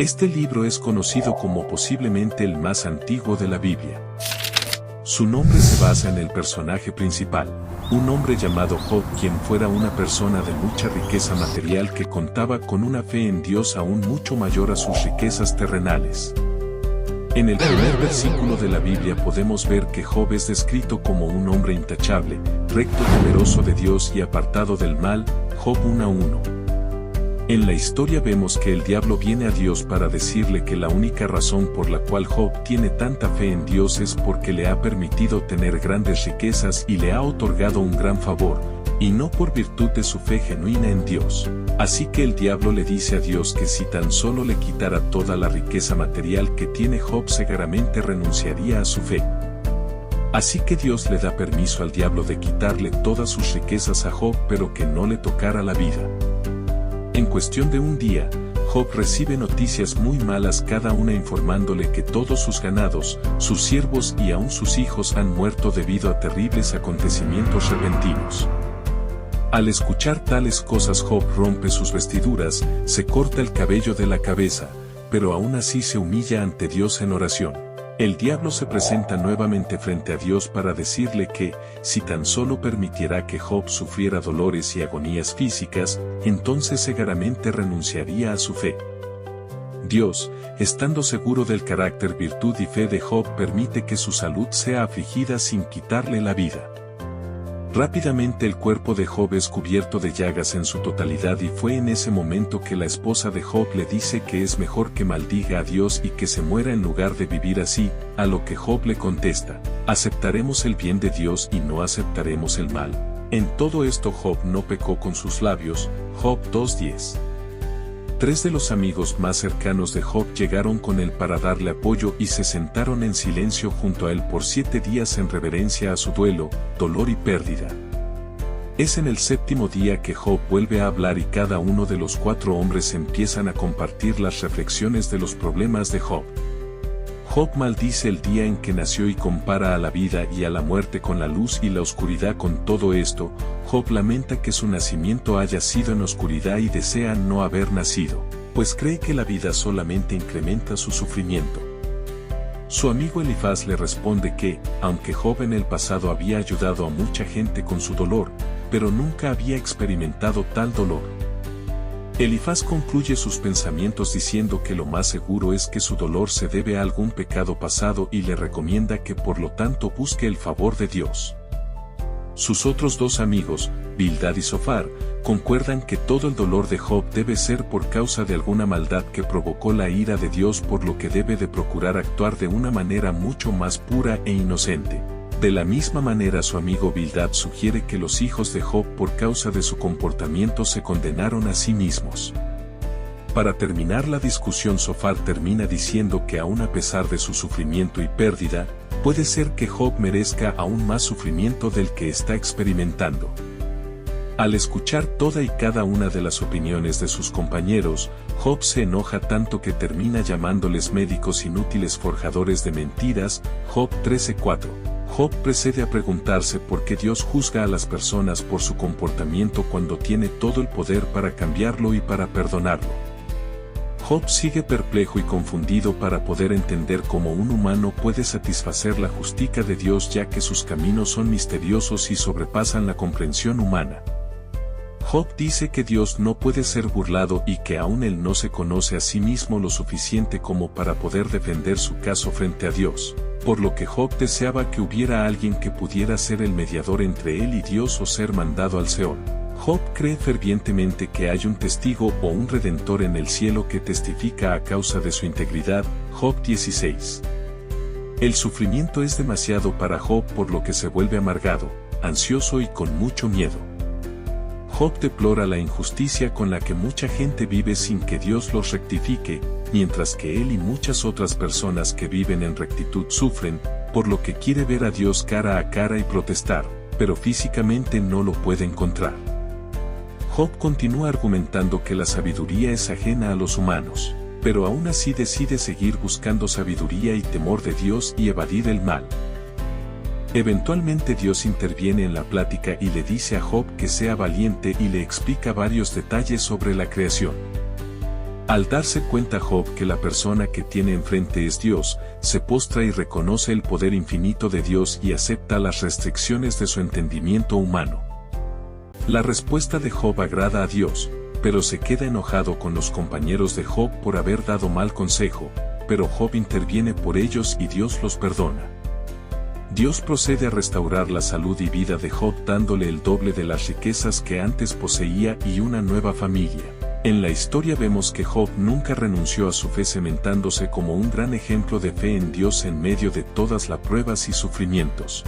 Este libro es conocido como posiblemente el más antiguo de la Biblia. Su nombre se basa en el personaje principal, un hombre llamado Job, quien fuera una persona de mucha riqueza material que contaba con una fe en Dios aún mucho mayor a sus riquezas terrenales. En el primer versículo de la Biblia podemos ver que Job es descrito como un hombre intachable, recto, temeroso de Dios y apartado del mal. Job 1:1. En la historia vemos que el diablo viene a Dios para decirle que la única razón por la cual Job tiene tanta fe en Dios es porque le ha permitido tener grandes riquezas y le ha otorgado un gran favor, y no por virtud de su fe genuina en Dios. Así que el diablo le dice a Dios que si tan solo le quitara toda la riqueza material que tiene Job, seguramente renunciaría a su fe. Así que Dios le da permiso al diablo de quitarle todas sus riquezas a Job, pero que no le tocara la vida. En cuestión de un día, Job recibe noticias muy malas, cada una informándole que todos sus ganados, sus siervos y aún sus hijos han muerto debido a terribles acontecimientos repentinos. Al escuchar tales cosas, Job rompe sus vestiduras, se corta el cabello de la cabeza, pero aún así se humilla ante Dios en oración. El diablo se presenta nuevamente frente a Dios para decirle que, si tan solo permitiera que Job sufriera dolores y agonías físicas, entonces seguramente renunciaría a su fe. Dios, estando seguro del carácter, virtud y fe de Job, permite que su salud sea afligida sin quitarle la vida. Rápidamente el cuerpo de Job es cubierto de llagas en su totalidad, y fue en ese momento que la esposa de Job le dice que es mejor que maldiga a Dios y que se muera en lugar de vivir así, a lo que Job le contesta: aceptaremos el bien de Dios y no aceptaremos el mal. En todo esto Job no pecó con sus labios. Job 2:10. Tres de los amigos más cercanos de Job llegaron con él para darle apoyo y se sentaron en silencio junto a él por 7 días en reverencia a su duelo, dolor y pérdida. Es en el 7º día que Job vuelve a hablar y cada uno de los 4 hombres empiezan a compartir las reflexiones de los problemas de Job. Job maldice el día en que nació y compara a la vida y a la muerte con la luz y la oscuridad. Con todo esto, Job lamenta que su nacimiento haya sido en oscuridad y desea no haber nacido, pues cree que la vida solamente incrementa su sufrimiento. Su amigo Elifaz le responde que, aunque Job en el pasado había ayudado a mucha gente con su dolor, pero nunca había experimentado tal dolor. Elifaz concluye sus pensamientos diciendo que lo más seguro es que su dolor se debe a algún pecado pasado y le recomienda que por lo tanto busque el favor de Dios. Sus otros 2 amigos, Bildad y Zofar, concuerdan que todo el dolor de Job debe ser por causa de alguna maldad que provocó la ira de Dios, por lo que debe de procurar actuar de una manera mucho más pura e inocente. De la misma manera, su amigo Bildad sugiere que los hijos de Job, por causa de su comportamiento, se condenaron a sí mismos. Para terminar la discusión, Zofar termina diciendo que aun a pesar de su sufrimiento y pérdida, puede ser que Job merezca aún más sufrimiento del que está experimentando. Al escuchar toda y cada una de las opiniones de sus compañeros, Job se enoja tanto que termina llamándoles médicos inútiles, forjadores de mentiras. Job 13:4. Job procede a preguntarse por qué Dios juzga a las personas por su comportamiento cuando tiene todo el poder para cambiarlo y para perdonarlo. Job sigue perplejo y confundido para poder entender cómo un humano puede satisfacer la justicia de Dios, ya que sus caminos son misteriosos y sobrepasan la comprensión humana. Job dice que Dios no puede ser burlado y que aún él no se conoce a sí mismo lo suficiente como para poder defender su caso frente a Dios, por lo que Job deseaba que hubiera alguien que pudiera ser el mediador entre él y Dios o ser mandado al Seol. Job cree fervientemente que hay un testigo o un redentor en el cielo que testifica a causa de su integridad. Job 16. El sufrimiento es demasiado para Job, por lo que se vuelve amargado, ansioso y con mucho miedo. Job deplora la injusticia con la que mucha gente vive sin que Dios los rectifique, mientras que él y muchas otras personas que viven en rectitud sufren, por lo que quiere ver a Dios cara a cara y protestar, pero físicamente no lo puede encontrar. Job continúa argumentando que la sabiduría es ajena a los humanos, pero aún así decide seguir buscando sabiduría y temor de Dios y evadir el mal. Eventualmente Dios interviene en la plática y le dice a Job que sea valiente y le explica varios detalles sobre la creación. Al darse cuenta Job que la persona que tiene enfrente es Dios, se postra y reconoce el poder infinito de Dios y acepta las restricciones de su entendimiento humano. La respuesta de Job agrada a Dios, pero se queda enojado con los compañeros de Job por haber dado mal consejo, pero Job interviene por ellos y Dios los perdona. Dios procede a restaurar la salud y vida de Job dándole el doble de las riquezas que antes poseía y una nueva familia. En la historia vemos que Job nunca renunció a su fe, cementándose como un gran ejemplo de fe en Dios en medio de todas las pruebas y sufrimientos.